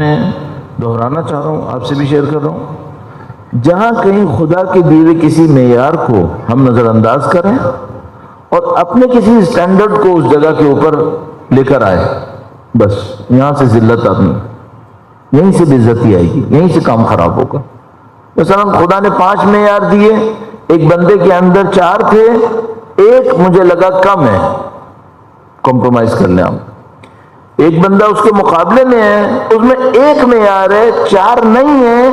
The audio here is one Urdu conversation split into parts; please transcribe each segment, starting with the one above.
میں دہرانا چاہ رہا ہوں، آپ سے بھی شیئر کر رہا ہوں، جہاں کہیں خدا کے دیے کسی معیار کو ہم نظر انداز کریں اور اپنے کسی اسٹینڈرڈ کو اس جگہ کے اوپر لے کر آئے، بس یہاں سے ذلت آدمی، یہیں سے بے عزتی آئے گی، یہیں سے کام خراب ہوگا۔ مثلا خدا نے 5 معیار دیے، ایک بندے کے اندر 4 تھے، ایک مجھے لگا کم ہے، کمپرومائز کر لیں آپ۔ ایک بندہ اس کے مقابلے میں ہے، اس میں 1 معیار ہے، 4 نہیں ہے،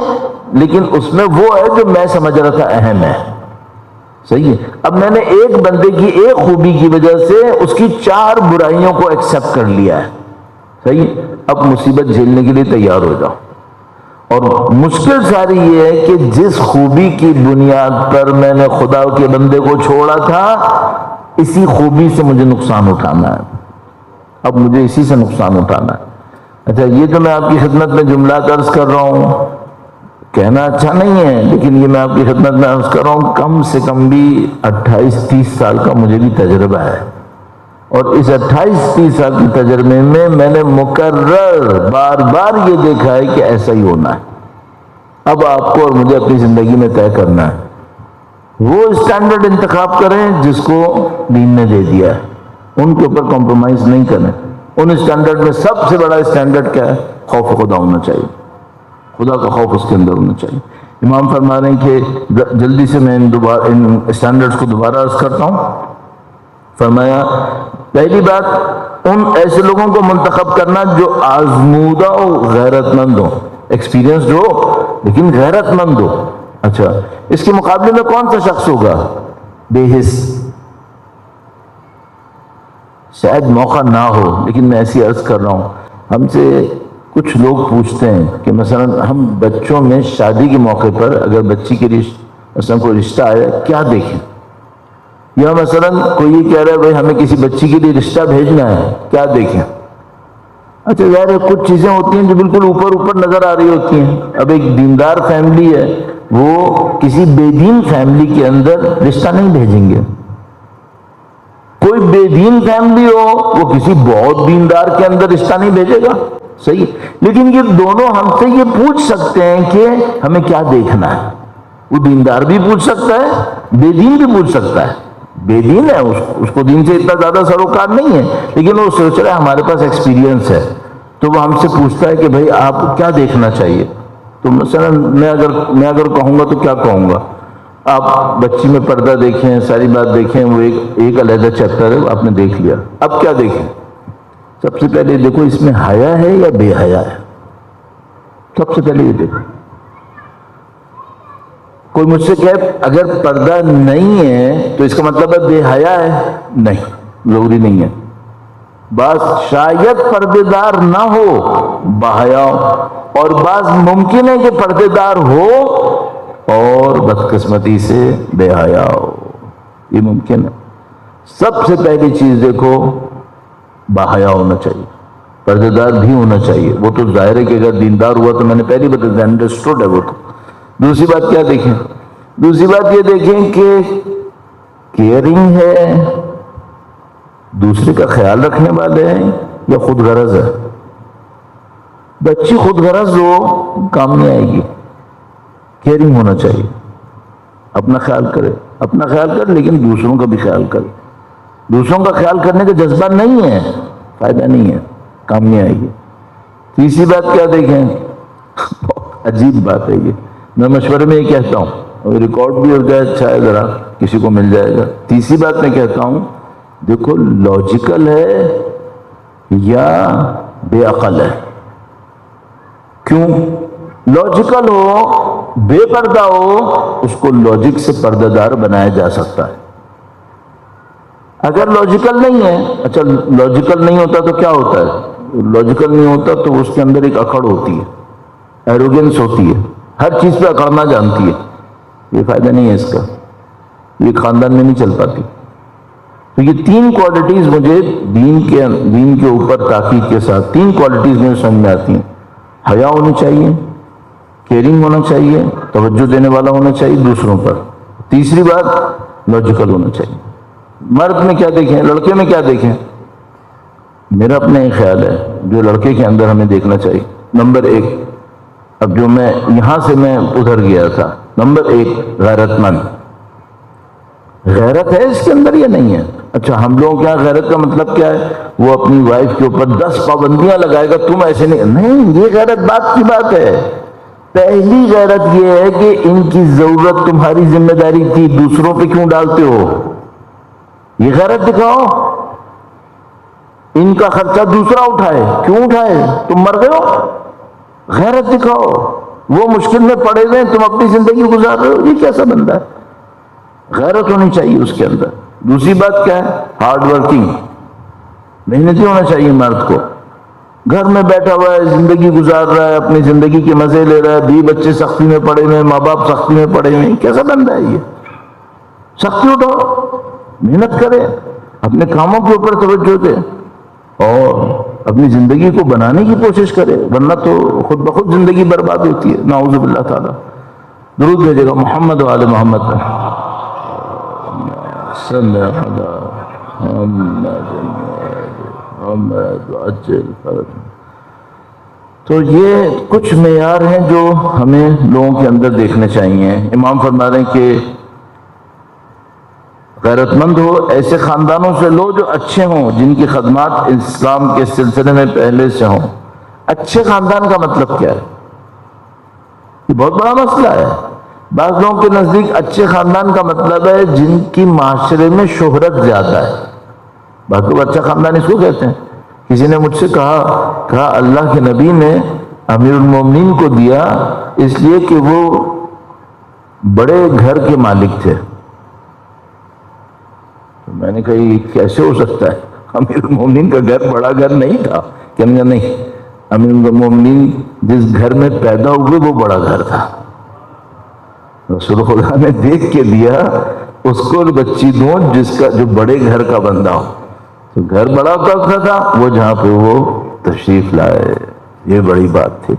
لیکن اس میں وہ ہے جو میں سمجھ رہا تھا اہم ہے، صحیح ہے۔ اب میں نے ایک بندے کی ایک خوبی کی وجہ سے اس کی 4 برائیوں کو ایکسپٹ کر لیا ہے، صحیح ہے۔ اب مصیبت جھیلنے کے لیے تیار ہو جاؤ۔ اور مشکل ساری یہ ہے کہ جس خوبی کی بنیاد پر میں نے خدا کے بندے کو چھوڑا تھا، اسی خوبی سے مجھے نقصان اٹھانا ہے، اب مجھے اسی سے نقصان اٹھانا ہے۔ اچھا، یہ تو میں آپ کی خدمت میں جملات عرض کر رہا ہوں، کہنا اچھا نہیں ہے، لیکن یہ میں آپ کی خدمت میں عرض کر رہا ہوں، کم سے کم بھی 28-30 سال کا مجھے بھی تجربہ ہے، اور اس 28-30 سال کے تجربے میں نے مکرر بار بار یہ دیکھا ہے کہ ایسا ہی ہونا ہے۔ اب آپ کو اور مجھے اپنی زندگی میں طے کرنا ہے، وہ اسٹینڈرڈ انتخاب کریں جس کو دین نے دے دیا ہے، ان کے اوپر کمپرومائز نہیں کریں۔ ان اسٹینڈرڈ میں سب سے بڑا اسٹینڈرڈ کیا ہے؟ خوف خدا ہونا چاہیے، خدا کا خوف اس کے اندر ہونا چاہیے۔ امام فرما رہے ہیں کہ جلدی سے میں ان اسٹینڈرڈز کو دوبارہ عرض کرتا ہوں۔ فرمایا پہلی بات، ان ایسے لوگوں کو منتخب کرنا جو آزمودہ ہو، غیرت مند ہو، ایکسپیرینسڈ ہو لیکن غیرت مند ہو۔ اچھا، اس کے مقابلے میں کون سا شخص ہوگا؟ بے حس۔ شاید موقع نہ ہو، لیکن میں ایسی عرض کر رہا ہوں، ہم سے کچھ لوگ پوچھتے ہیں کہ مثلا ہم بچوں میں شادی کے موقع پر اگر بچی کے مثلا کوئی رشتہ آئے کیا دیکھیں، یا مثلا کوئی یہ کہہ رہا ہے بھائی ہمیں کسی بچی کے لیے رشتہ بھیجنا ہے، کیا دیکھیں؟ اچھا یار، کچھ چیزیں ہوتی ہیں جو بالکل اوپر نظر آ رہی ہوتی ہیں۔ اب ایک دیندار فیملی ہے، وہ کسی بے دین فیملی کے اندر رشتہ نہیں بھیجیں گے۔ کوئی بے دین فیملی ہو، وہ کسی بہت دیندار کے اندر رشتہ نہیں بھیجے گا، صحیح۔ لیکن یہ دونوں ہم سے یہ پوچھ سکتے ہیں کہ ہمیں کیا دیکھنا ہے۔ وہ دیندار بھی پوچھ سکتا ہے، بے دین بھی پوچھ سکتا ہے۔ بے دین ہے، اس کو دین سے اتنا زیادہ سروکار نہیں ہے، لیکن وہ سوچ رہا ہے ہمارے پاس ایکسپیرینس ہے، تو وہ ہم سے پوچھتا ہے کہ بھائی آپ کیا دیکھنا چاہیے۔ تو مثلا میں اگر کہوں گا تو کیا کہوں گا؟ آپ بچی میں پردہ دیکھیں، ساری بات دیکھیں، وہ ایک علیحدہ چیپٹر ہے، آپ نے دیکھ لیا۔ اب کیا دیکھیں؟ سب سے پہلے دیکھو اس میں حیا ہے یا بے حیا ہے، سب سے پہلے یہ دیکھو۔ کوئی مجھ سے کہے اگر پردہ نہیں ہے تو اس کا مطلب ہے بے حیا ہے، نہیں، ضروری نہیں ہے۔ بعض شاید پردے دار نہ ہو، باحیا ہو، اور بعض ممکن ہے کہ پردے دار ہو اور بدقسمتی سے بے حیا ہو، یہ ممکن ہے۔ سب سے پہلی چیز دیکھو، باحیا ہونا چاہیے، پردے دار بھی ہونا چاہیے۔ وہ تو ظاہر ہے کہ اگر دیندار ہوا تو میں نے پہلی بات انڈرسٹوڈ ہے وہ تو۔ دوسری بات کیا دیکھیں؟ دوسری بات یہ دیکھیں کہ کیئرنگ ہے، دوسرے کا خیال رکھنے والے ہیں، یا خود غرض ہے۔ بچی خود غرض ہو کام نہیں آئے گی، کیئرنگ ہونا چاہیے، اپنا خیال کرے، اپنا خیال کرے لیکن دوسروں کا بھی خیال کرے۔ دوسروں کا خیال کرنے کا جذبہ نہیں ہے، فائدہ نہیں ہے، کام نہیں آئے گی۔ تیسری بات کیا دیکھیں؟ بہت عجیب بات ہے یہ، میں مشورے میں یہ کہتا ہوں، ریکارڈ بھی ہو جائے، اچھا ہے، ذرا کسی کو مل جائے گا۔ تیسری بات میں کہتا ہوں، دیکھو لاجیکل ہے یا بے عقل ہے۔ کیوں؟ لاجیکل ہو، بے پردہ ہو، اس کو لاجک سے پردہ دار بنایا جا سکتا ہے۔ اگر لاجیکل نہیں ہے، اچھا لاجیکل نہیں ہوتا تو کیا ہوتا ہے؟ لاجیکل نہیں ہوتا تو اس کے اندر ایک اکڑ ہوتی ہے، ایروگنس ہوتی ہے، ہر چیز پہ اکڑنا جانتی ہے۔ یہ فائدہ نہیں ہے اس کا، یہ خاندان میں نہیں چل پاتی۔ تو یہ 3 کوالٹیز مجھے دین کے اوپر تاکید کے ساتھ 3 کوالٹیز مجھے سمجھ میں آتی ہیں۔ حیا ہونی چاہیے، کیئرنگ ہونا چاہیے، توجہ دینے والا ہونا چاہیے دوسروں پر۔ تیسری بات لاجیکل ہونا چاہیے۔ مرد میں کیا دیکھیں، لڑکے میں کیا دیکھیں؟ میرا اپنا ہی خیال ہے جو لڑکے کے اندر ہمیں دیکھنا چاہیے، نمبر ایک، اب جو میں یہاں سے میں ادھر گیا تھا، نمبر ایک غیرت مند. غیرت ہے اس کے اندر یا نہیں ہے؟ اچھا ہم لوگوں کے یہاں غیرت کا مطلب کیا ہے؟ وہ اپنی وائف کے اوپر 10 پابندیاں لگائے گا، تم ایسے نہیں، یہ غیرت بات کی بات ہے. پہلی غیرت یہ ہے کہ ان کی ضرورت تمہاری ذمہ داری تھی، دوسروں پہ کیوں ڈالتے ہو؟ یہ غیرت دکھاؤ. ان کا خرچہ دوسرا اٹھائے، کیوں اٹھائے؟ تم مر گئے ہو. غیرت دکھاؤ. وہ مشکل میں پڑے ہوئے، تم اپنی زندگی گزار رہے ہو. یہ کیسا بندہ ہے؟ غیرت ہونی چاہیے اس کے اندر. دوسری بات کیا ہے؟ ہارڈ ورکنگ، محنتی ہونا چاہیے مرد کو. گھر میں بیٹھا ہوا ہے، زندگی گزار رہا ہے، اپنی زندگی کے مزے لے رہا ہے، بیوی بچے سختی میں پڑے ہوئے ہیں، ماں باپ سختی میں پڑے ہوئے ہیں. کیسا بندہ ہے یہ؟ سختی اٹھاؤ، محنت کرے، اپنے کاموں کے اوپر توجہ دے اور اپنی زندگی کو بنانے کی کوشش کرے، ورنہ تو خود بخود زندگی برباد ہوتی ہے. نعوذ باللہ تعالی. درود بھیجے گا محمد و آل محمد پر. صلی اللہ محمد عجل فرج. تو یہ کچھ معیار ہیں جو ہمیں لوگوں کے اندر دیکھنے چاہیے. امام فرما رہے ہیں کہ غیرت مند ہو، ایسے خاندانوں سے لو جو اچھے ہوں، جن کی خدمات اسلام کے سلسلے میں پہلے سے ہوں. اچھے خاندان کا مطلب کیا ہے؟ یہ بہت بڑا مسئلہ ہے. بعض لوگوں کے نزدیک اچھے خاندان کا مطلب ہے جن کی معاشرے میں شہرت زیادہ ہے. بعض لوگ اچھا خاندان اس کو کہتے ہیں. کسی نے مجھ سے کہا اللہ کے نبی نے امیر المومنین کو دیا اس لیے کہ وہ بڑے گھر کے مالک تھے. تو میں نے کہا یہ کیسے ہو سکتا ہے؟ امیر المومنین کا گھر بڑا گھر نہیں تھا. کہنے لگا نہیں، امیر المومنین جس گھر میں پیدا ہوئے وہ بڑا گھر تھا. رسول خدا نے دیکھ کے دیا اس کو بچی دو جس کا جو بڑے گھر کا بندہ ہو. تو گھر بڑا ہوتا تھا وہ جہاں پہ وہ تشریف لائے. یہ بڑی بات تھی.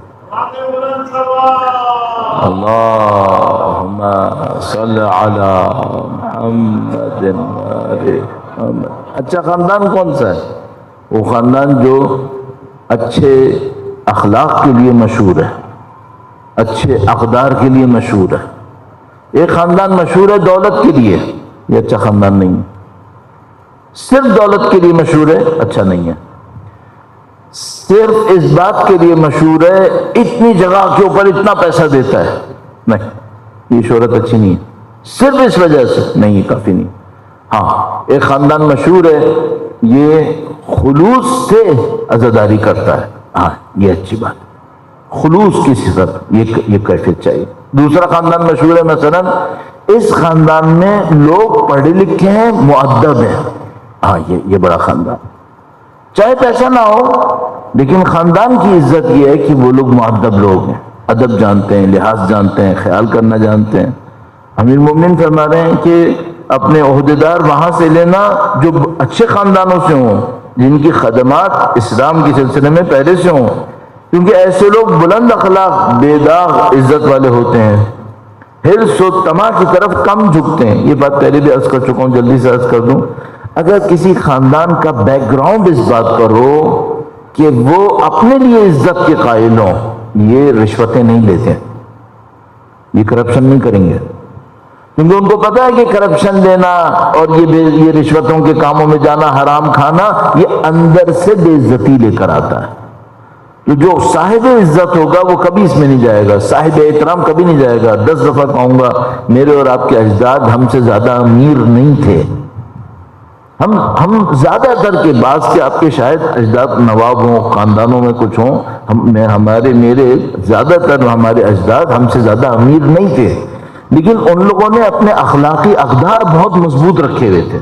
اللہم صلی علی محمد. اچھا خاندان کون سا ہے؟ وہ خاندان جو اچھے اخلاق کے لیے مشہور ہے، اچھے اقدار کے لیے مشہور ہے. ایک خاندان مشہور ہے دولت کے لیے، یہ اچھا خاندان نہیں ہے. صرف دولت کے لیے مشہور ہے، اچھا نہیں ہے. صرف اس بات کے لیے مشہور ہے اتنی جگہ کے اوپر اتنا پیسہ دیتا ہے، نہیں، یہ شہرت اچھی نہیں ہے. صرف اس وجہ سے نہیں، یہ کافی نہیں. ہاں ایک خاندان مشہور ہے یہ خلوص سے عزاداری کرتا ہے، ہاں یہ اچھی بات. خلوص کی صفت، یہ کیفیت چاہیے. دوسرا خاندان مشہور ہے مثلا اس خاندان میں لوگ پڑھے لکھے ہیں، مؤدب ہیں، ہاں یہ بڑا خاندان. چاہے پیسہ نہ ہو لیکن خاندان کی عزت یہ ہے کہ وہ لوگ مؤدب لوگ ہیں، ادب جانتے ہیں، لحاظ جانتے ہیں، خیال کرنا جانتے ہیں. امیر مومنین فرما رہے ہیں کہ اپنے عہدیدار وہاں سے لینا جو اچھے خاندانوں سے ہوں، جن کی خدمات اسلام کے سلسلے میں پہلے سے ہوں، کیونکہ ایسے لوگ بلند اخلاق، بے داغ عزت والے ہوتے ہیں، حرص و طمع کی طرف کم جھکتے ہیں. یہ بات پہلے بھی عرض کر چکا ہوں، جلدی سے عرض کر دوں. اگر کسی خاندان کا بیک گراؤنڈ اس بات پر ہو کہ وہ اپنے لیے عزت کے قائل ہوں، یہ رشوتیں نہیں لیتے، یہ کرپشن نہیں کریں گے، کیونکہ ان کو پتا ہے کہ کرپشن لینا اور یہ رشوتوں کے کاموں میں جانا، حرام کھانا، یہ اندر سے بے عزتی لے کر آتا ہے. تو جو صاحب عزت ہوگا وہ کبھی اس میں نہیں جائے گا، صاحب احترام کبھی نہیں جائے گا. 10 دفعہ کہوں گا میرے اور آپ کے اجداد ہم سے زیادہ امیر نہیں تھے. ہم زیادہ تر کے بعض کے آپ کے شاید اجداد نواب ہوں، خاندانوں میں کچھ ہوں، میرے زیادہ تر ہمارے اجداد ہم سے زیادہ امیر نہیں تھے، لیکن ان لوگوں نے اپنے اخلاقی اقدار بہت مضبوط رکھے ہوئے تھے.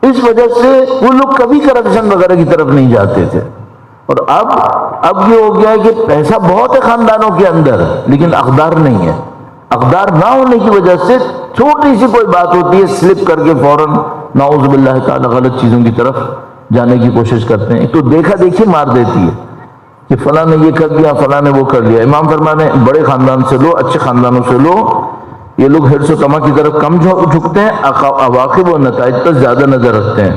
اس وجہ سے وہ لوگ کبھی کرپشن وغیرہ کی طرف نہیں جاتے تھے. اور اب یہ ہو گیا ہے کہ پیسہ بہت ہے خاندانوں کے اندر لیکن اقدار نہیں ہے. اقدار نہ ہونے کی وجہ سے چھوٹی سی کوئی بات ہوتی ہے سلپ کر کے فوراً نعوذ باللہ تعالی غلط چیزوں کی طرف جانے کی کوشش کرتے ہیں. تو دیکھا دیکھی مار دیتی ہے کہ فلاں نے یہ کر دیا، فلاں نے وہ کر لیا. امام فرمانے بڑے خاندان سے لو، اچھے خاندانوں سے لو. یہ لوگ حرص و طمع کی طرف کم جھکتے ہیں، عواقب و نتائج پر زیادہ نظر رکھتے ہیں.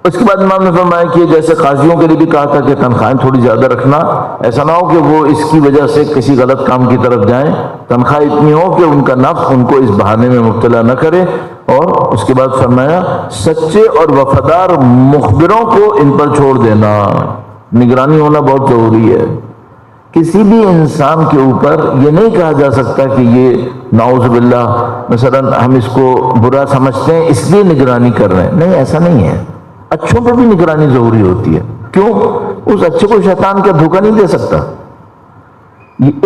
اس کے بعد امام نے فرمایا کہ جیسے قاضیوں کے لیے بھی کہا تھا کہ تنخواہیں تھوڑی زیادہ رکھنا، ایسا نہ ہو کہ وہ اس کی وجہ سے کسی غلط کام کی طرف جائیں، تنخواہ اتنی ہو کہ ان کا نفس ان کو اس بہانے میں مبتلا نہ کرے۔ اور اس کے بعد فرمایا سچے اور وفادار مخبروں کو ان پر چھوڑ دینا، نگرانی ہونا بہت ضروری ہے۔ کسی بھی انسان کے اوپر یہ نہیں کہا جا سکتا کہ یہ نعوذ باللہ مثلا ہم اس کو برا سمجھتے ہیں اس لیے نگرانی کر رہے ہیں، نہیں، ایسا نہیں ہے۔ اچھوں پہ بھی نگرانی ضروری ہوتی ہے، کیوں؟ اس اچھے کو شیطان کا دھوکہ نہیں دے سکتا۔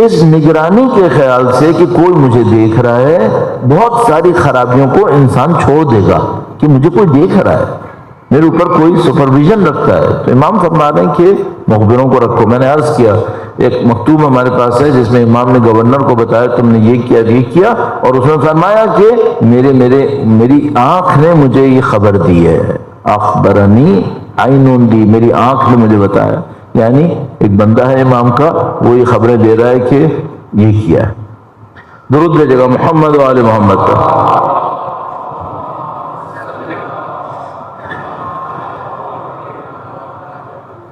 اس نگرانی کے خیال سے کہ کوئی مجھے دیکھ رہا ہے، بہت ساری خرابیوں کو انسان چھوڑ دے گا کہ مجھے کوئی دیکھ رہا ہے، میرے اوپر کوئی سپرویژن رکھتا ہے۔ تو امام فرما رہے ہیں کہ مخبروں کو رکھو۔ میں نے عرض کیا ایک مکتوب ہمارے پاس ہے جس میں امام نے گورنر کو بتایا تم نے یہ کیا یہ کیا، اور اس نے فرمایا کہ میری آنکھ نے مجھے یہ خبر دی ہے، اخبرنی عین دی، میری آنکھ نے مجھے بتایا، یعنی ایک بندہ ہے امام کا، وہ یہ خبریں دے رہا ہے کہ یہ کیا ہے۔ درود بھیجے گا محمد و آل محمد کا۔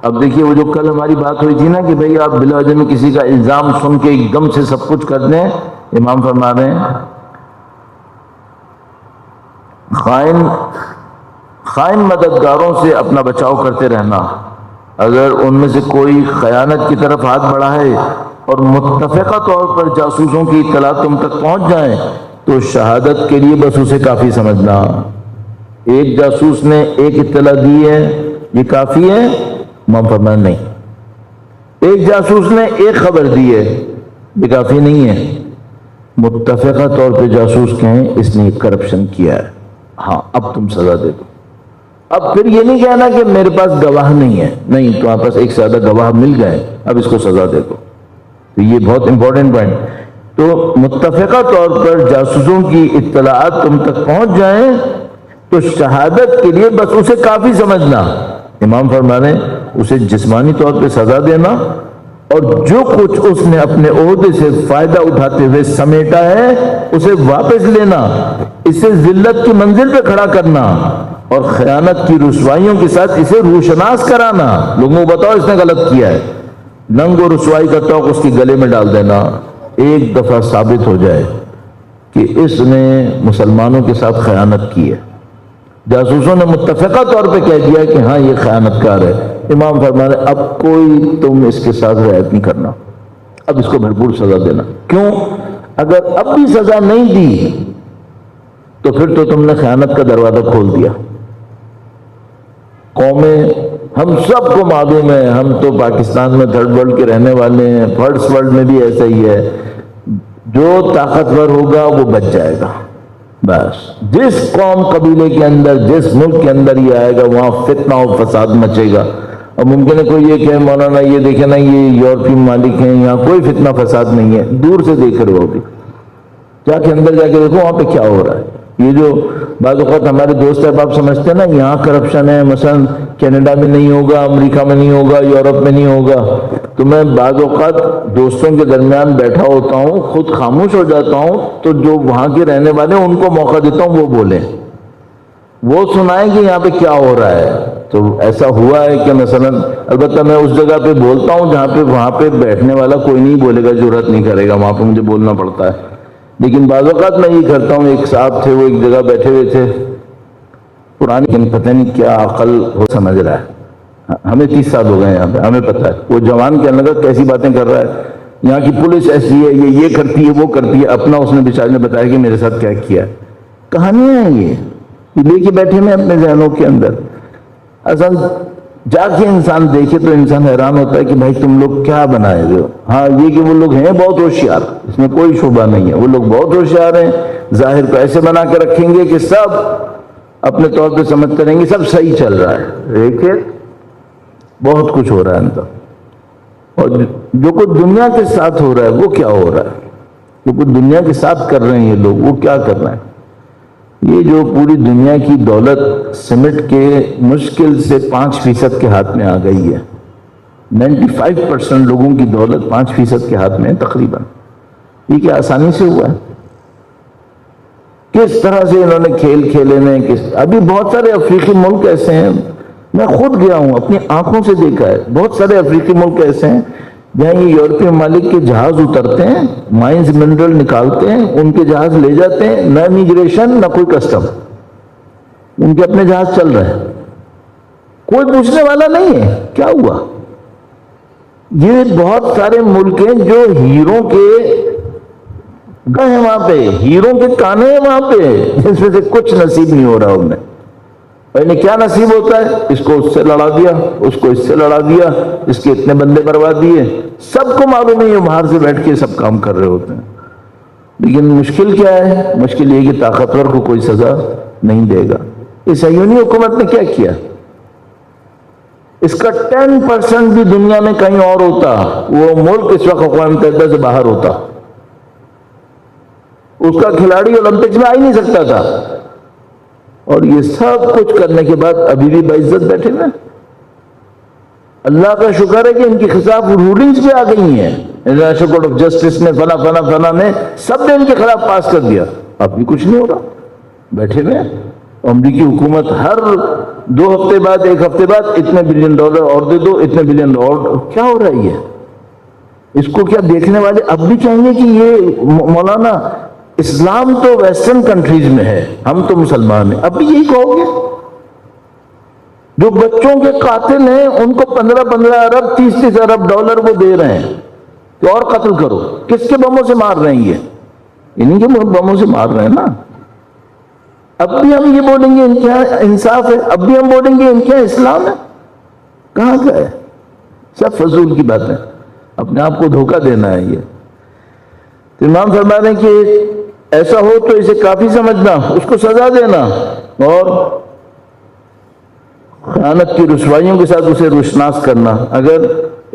اب دیکھیے وہ جو کل ہماری بات ہوئی تھی نا کہ بھئی آپ بلا وجہ میں کسی کا الزام سن کے ایک دم سے سب کچھ کر دیں، امام فرما رہے ہیں خائن مددگاروں سے اپنا بچاؤ کرتے رہنا۔ اگر ان میں سے کوئی خیانت کی طرف ہاتھ بڑھائے اور متفقہ طور پر جاسوسوں کی اطلاع تم تک پہنچ جائیں تو شہادت کے لیے بس اسے کافی سمجھنا۔ ایک جاسوس نے ایک اطلاع دی ہے، یہ کافی ہے؟ امام فرمایا نہیں۔ ایک جاسوس نے ایک خبر دی ہے، یہ کافی نہیں ہے۔ متفقہ طور پہ جاسوس کہیں اس نے کرپشن کیا ہے، ہاں اب تم سزا دے دو۔ اب پھر یہ نہیں کہنا کہ میرے پاس گواہ نہیں ہے، نہیں، تمہارے پاس ایک سے زیادہ گواہ مل گئے، اب اس کو سزا دے دو۔ تو یہ بہت امپورٹنٹ پوائنٹ۔ تو متفقہ طور پر جاسوسوں کی اطلاعات تم تک پہنچ جائیں تو شہادت کے لیے بس اسے کافی سمجھنا۔ امام فرما رہے ہیں اسے جسمانی طور پہ سزا دینا اور جو کچھ اس نے اپنے عہدے سے فائدہ اٹھاتے ہوئے سمیٹا ہے اسے واپس لینا، اسے ذلت کی منزل پہ کھڑا کرنا اور خیانت کی رسوائیوں کے ساتھ اسے روشناس کرانا۔ لوگوں کو بتاؤ اس نے غلط کیا ہے، ننگ و رسوائی کا توق اس کے گلے میں ڈال دینا۔ ایک دفعہ ثابت ہو جائے کہ اس نے مسلمانوں کے ساتھ خیانت کی ہے، جاسوسوں نے متفقہ طور پہ کہہ دیا کہ ہاں یہ خیانت کار ہے، امام فرما رہے اب کوئی تم اس کے ساتھ رعایت نہیں کرنا، اب اس کو بھرپور سزا دینا۔ کیوں؟ اگر اب بھی سزا نہیں دی تو پھر تو تم نے خیانت کا دروازہ کھول دیا۔ قومیں ہم سب کو معلوم ہے، ہم تو پاکستان میں تھرڈ ورلڈ کے رہنے والے ہیں، فرسٹ ورلڈ میں بھی ایسا ہی ہے، جو طاقتور ہوگا وہ بچ جائے گا۔ بس جس قوم قبیلے کے اندر جس ملک کے اندر یہ آئے گا وہاں فتنہ و فساد مچے گا۔ اب ممکن ہے کوئی یہ کہ مولانا یہ دیکھیں نا یہ یورپی ممالک ہیں یہاں کوئی فتنہ فساد نہیں ہے، دور سے دیکھ رہے ہو، جا کے اندر جا کے دیکھو وہاں پہ کیا ہو رہا ہے۔ یہ جو بعض اوقات ہمارے دوست احباب سمجھتے ہیں نا یہاں کرپشن ہے، مثلا کینیڈا میں نہیں ہوگا، امریکہ میں نہیں ہوگا، یورپ میں نہیں ہوگا، تو میں بعض اوقات دوستوں کے درمیان بیٹھا ہوتا ہوں، خود خاموش ہو جاتا ہوں، تو جو وہاں کے رہنے والے ان کو موقع دیتا ہوں وہ بولیں، وہ سنائیں کہ یہاں پہ کیا ہو رہا ہے۔ تو ایسا ہوا ہے کہ مثلا البتہ میں اس جگہ پہ بولتا ہوں جہاں پہ وہاں پہ بیٹھنے والا کوئی نہیں بولے گا، جرات نہیں کرے گا، وہاں پہ مجھے بولنا پڑتا ہے، لیکن بعض اوقات میں یہ کرتا ہوں۔ ایک صاحب تھے، وہ ایک جگہ بیٹھے ہوئے تھے، پرانی پتہ نہیں کیا عقل ہو سمجھ رہا ہے، ہمیں 30 سال ہو گئے یہاں پہ، ہمیں پتہ ہے وہ جوان کے اندر کیسی باتیں کر رہا ہے، یہاں کی پولیس ایسی ہے، یہ کرتی ہے وہ کرتی ہے، اپنا اس نے بیچارے نے بتایا کہ میرے ساتھ کیا کیا ہے۔ کہانیاں ہیں یہ لے کے بیٹھے میں اپنے ذہنوں کے اندر۔ اصل جا کے انسان دیکھے تو انسان حیران ہوتا ہے کہ بھائی تم لوگ کیا بنائے ہوئے ہو۔ ہاں یہ کہ وہ لوگ ہیں بہت ہوشیار، اس میں کوئی شبہ نہیں ہے، وہ لوگ بہت ہوشیار ہیں، ظاہر کو ایسے بنا کے رکھیں گے کہ سب اپنے طور پہ سمجھتے رہیں گے سب صحیح چل رہا ہے، دیکھیں بہت کچھ ہو رہا ہے اندر۔ اور جو کچھ دنیا کے ساتھ ہو رہا ہے وہ کیا ہو رہا ہے، جو کچھ دنیا کے ساتھ کر رہے ہیں یہ لوگ وہ کیا کر رہے ہیں۔ یہ جو پوری دنیا کی دولت سمٹ کے مشکل سے 5% کے ہاتھ میں آ گئی ہے، 95% لوگوں کی دولت 5% کے ہاتھ میں ہے تقریباً۔ یہ کیا آسانی سے ہوا ہے؟ کس طرح سے انہوں نے کھیل کھیلے میں ابھی بہت سارے افریقی ملک ایسے ہیں میں خود گیا ہوں، اپنی آنکھوں سے دیکھا ہے. بہت سارے افریقی ملک ایسے ہیں جہاں یہ یورپی ممالک کے جہاز اترتے ہیں، مائنز منرل نکالتے ہیں، ان کے جہاز لے جاتے ہیں، نہ امیگریشن نہ کوئی کسٹم، ان کے اپنے جہاز چل رہے ہیں، کوئی پوچھنے والا نہیں ہے کیا ہوا. یہ بہت سارے ملک ہیں جو ہیروں کے گھر ہیں، وہاں پہ ہیروں کے کانے ہیں وہاں پہ، جس میں سے کچھ نصیب نہیں ہو رہا انہیں. انہیں کیا نصیب ہوتا ہے؟ اس کو اس سے لڑا دیا، اس کو اس سے لڑا دیا، اس کے اتنے بندے برباد دیے. سب کو معلوم ہے یہ باہر سے بیٹھ کے سب کام کر رہے ہوتے ہیں. لیکن مشکل کیا ہے؟ مشکل یہ کہ طاقتور کو کوئی سزا نہیں دے گا. اس صہیونی حکومت نے کیا کیا؟ اس کا 10% بھی دنیا میں کہیں اور ہوتا، وہ ملک اس وقت اقوام متحدہ سے باہر ہوتا، اس کا کھلاڑی اولمپکس میں آ ہی نہیں سکتا تھا. اور یہ سب کچھ کرنے کے بعد ابھی بھی باعزت بیٹھے ہوئے. اللہ کا شکر ہے کہ ان کے خلاف رولنگز بھی آ گئی ہیں. انٹرنیشنل کورٹ آف جسٹس نے فلاں نے سب نے ان کے خلاف پاس کر دیا. اب بھی کچھ نہیں ہو رہا، بیٹھے ہوئے. امریکی حکومت ہر 2 ہفتے بعد 1 ہفتے بعد اتنے بلین ڈالر اور دے دو، اتنے بلین اور. کیا ہو رہا ہے یہ؟ اس کو کیا دیکھنے والے اب بھی کہیں گے کہ یہ مولانا اسلام تو ویسٹرن کنٹریز میں ہے، ہم تو مسلمان ہیں؟ اب بھی یہی کہو گے؟ جو بچوں کے قاتل ہیں ان کو 15 ارب 30 ارب ڈالر وہ دے رہے ہیں کہ اور قتل کرو. کس کے بموں سے مار رہے ہیں؟ یہ انہیں کے بموں سے مار رہے ہیں نا. اب بھی ہم یہ بولیں گے ان کے یہاں انصاف ہے؟ اب بھی ہم بولیں گے ان کے یہاں اسلام ہے؟ کہاں کا ہے؟ سب فضول کی بات ہے، اپنے آپ کو دھوکہ دینا ہے. یہ تو امام فرما رہے ہیں کہ ایسا ہو تو اسے کافی سمجھنا، اس کو سزا دینا، اور خیانت کی رسوائیوں کے ساتھ اسے روشناس کرنا. اگر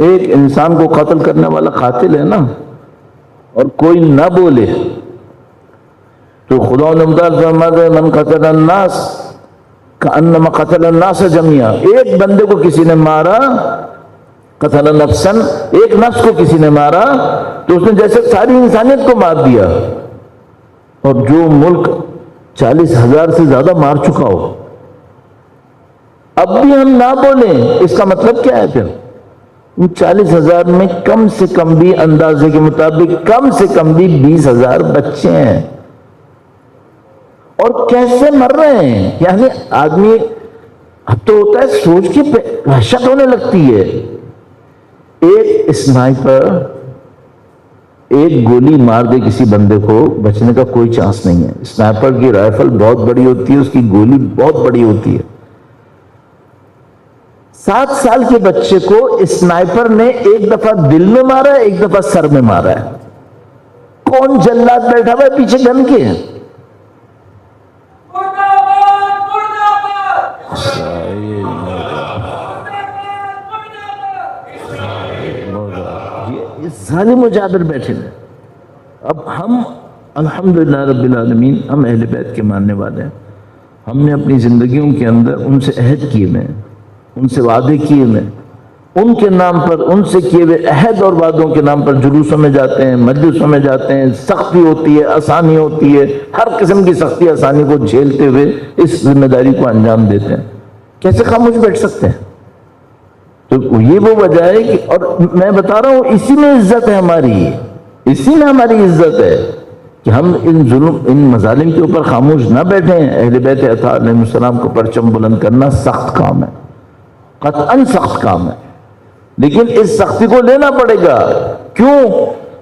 ایک انسان کو قتل کرنے والا قاتل ہے نا، اور کوئی نہ بولے، تو خدا نے متعال فرماتے ہیں من قتل الناس کأنما قتل الناس جميعا. ایک بندے کو کسی نے مارا، قتل نفسا، ایک نفس کو کسی نے مارا تو اس نے جیسے ساری انسانیت کو مار دیا. اور جو ملک 40,000 سے زیادہ مار چکا ہو، اب بھی ہم نہ بولیں، اس کا مطلب کیا ہے؟ پھر ان 40,000 میں کم سے کم بھی اندازے کے مطابق کم سے کم بھی 20,000 بچے ہیں. اور کیسے مر رہے ہیں؟ یعنی آدمی اب تو ہوتا ہے سوچ کے وحشت ہونے لگتی ہے. ایک اسنائپر ایک گولی مار دے کسی بندے کو، بچنے کا کوئی چانس نہیں ہے. اسنائپر کی رائفل بہت بڑی ہوتی ہے، اس کی گولی بہت بڑی ہوتی ہے. 7 سال کے بچے کو اسنائپر نے ایک دفعہ دل میں مارا ہے، ایک دفعہ سر میں مارا ہے. کون جلاد بیٹھا ہوا ہے پیچھے گن کے؟ ظالم و جابر بیٹھے ہیں. اب ہم الحمدللہ رب العالمین ہم اہل بیت کے ماننے والے ہیں. ہم نے اپنی زندگیوں کے اندر ان سے عہد کیے ہوئے ہیں، ان سے وعدے کیے ہوئے ہیں. ان کے نام پر، ان سے کیے ہوئے عہد اور وعدوں کے نام پر جلوسوں میں جاتے ہیں، مجلسوں میں جاتے ہیں. سختی ہوتی ہے، آسانی ہوتی ہے، ہر قسم کی سختی آسانی کو جھیلتے ہوئے اس ذمہ داری کو انجام دیتے ہیں. کیسے خاموش بیٹھ سکتے ہیں؟ تو یہ وہ وجہ ہے کہ، اور میں بتا رہا ہوں اسی میں عزت ہے ہماری، اسی میں ہماری عزت ہے کہ ہم ان ظلم، ان مظالم کے اوپر خاموش نہ بیٹھیں. اہل بیت اطہار علیہ السلام کو پرچم بلند کرنا سخت کام ہے، قطعاً سخت کام ہے، لیکن اس سختی کو لینا پڑے گا. کیوں؟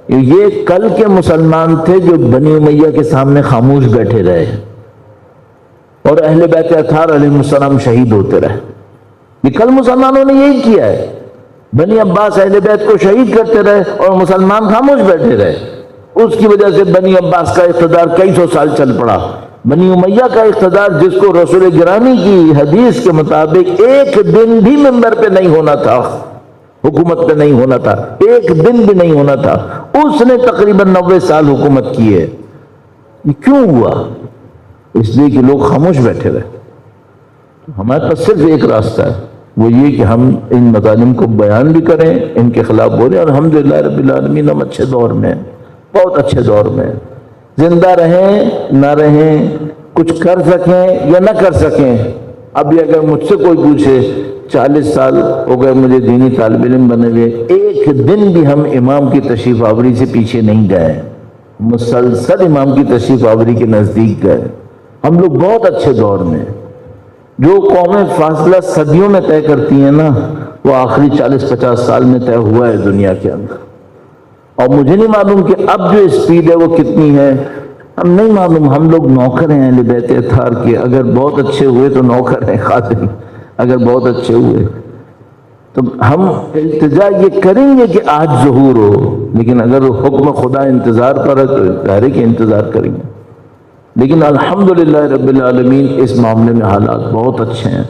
یہ کل کے مسلمان تھے جو بنی امیہ کے سامنے خاموش بیٹھے رہے، اور اہل بیت اطہار علیہ السلام شہید ہوتے رہے. یہ کل مسلمانوں نے یہی کیا ہے، بنی عباس اہل بیت کو شہید کرتے رہے اور مسلمان خاموش بیٹھے رہے. اس کی وجہ سے بنی عباس کا اقتدار کئی سو سال چل پڑا. بنی امیہ کا اقتدار، جس کو رسول گرامی کی حدیث کے مطابق ایک دن بھی منبر پہ نہیں ہونا تھا، حکومت پہ نہیں ہونا تھا، ایک دن بھی نہیں ہونا تھا، اس نے تقریباً 90 سال حکومت کی ہے. یہ کیوں ہوا؟ اس لیے کہ لوگ خاموش بیٹھے رہے. ہمارے پاس صرف ایک راستہ ہے، وہ یہ کہ ہم ان مظالم کو بیان بھی کریں، ان کے خلاف بولیں. اور الحمدللہ رب العالمین ہم اچھے دور میں، بہت اچھے دور میں، زندہ رہیں نہ رہیں، کچھ کر سکیں یا نہ کر سکیں، ابھی اگر مجھ سے کوئی پوچھے 40 سال ہو گئے مجھے دینی طالب علم بنے ہوئے، ایک دن بھی ہم امام کی تشریف آوری سے پیچھے نہیں گئے، مسلسل امام کی تشریف آوری کے نزدیک گئے۔ ہم لوگ بہت اچھے دور میں، جو قومیں فاصلہ صدیوں میں طے کرتی ہیں نا، وہ آخری 40-50 سال میں طے ہوا ہے دنیا کے اندر۔ اور مجھے نہیں معلوم کہ اب جو اسپیڈ ہے وہ کتنی ہے، ہم نہیں معلوم، ہم لوگ نوکر ہیں اہل بیت اطہار کے، اگر بہت اچھے ہوئے تو نوکر ہیں خادم، اگر بہت اچھے ہوئے تو ہم التجا یہ کریں گے کہ آج ظہور ہو، لیکن اگر حکم خدا انتظار پر ہے تو ظاہر کہ انتظار کریں گے۔ لیکن الحمدللہ رب العالمین اس معاملے میں حالات بہت اچھے ہیں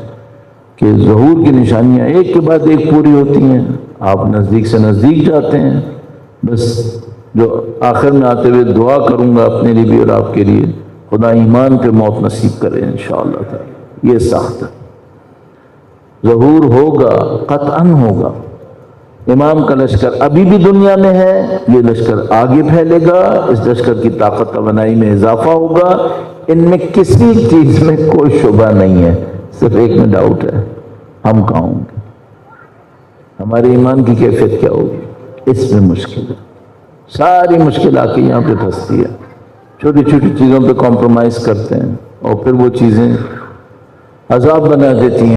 کہ ظہور کی نشانیاں ایک کے بعد ایک پوری ہوتی ہیں، آپ نزدیک سے نزدیک جاتے ہیں۔ بس جو آخر میں آتے ہوئے دعا کروں گا اپنے لیے بھی اور آپ کے لیے، خدا ایمان پہ موت نصیب کرے انشاءاللہ تعالی۔ یہ سخت ہے، ظہور ہوگا، قطعاً ہوگا۔ امام کا لشکر ابھی بھی دنیا میں ہے، یہ لشکر آگے پھیلے گا، اس لشکر کی طاقت توانائی میں اضافہ ہوگا، ان میں کسی چیز میں کوئی شبہ نہیں ہے، صرف ایک میں ڈاؤٹ ہے، ہم کہاں ہوں گے، ہمارے ایمان کی کیفیت کیا ہوگی، اس میں مشکل ہے۔ ساری مشکل آ کے یہاں پہ پھنستی ہے، چھوٹی چھوٹی چیزوں پہ کمپرومائز کرتے ہیں اور پھر وہ چیزیں عذاب بنا دیتی ہیں۔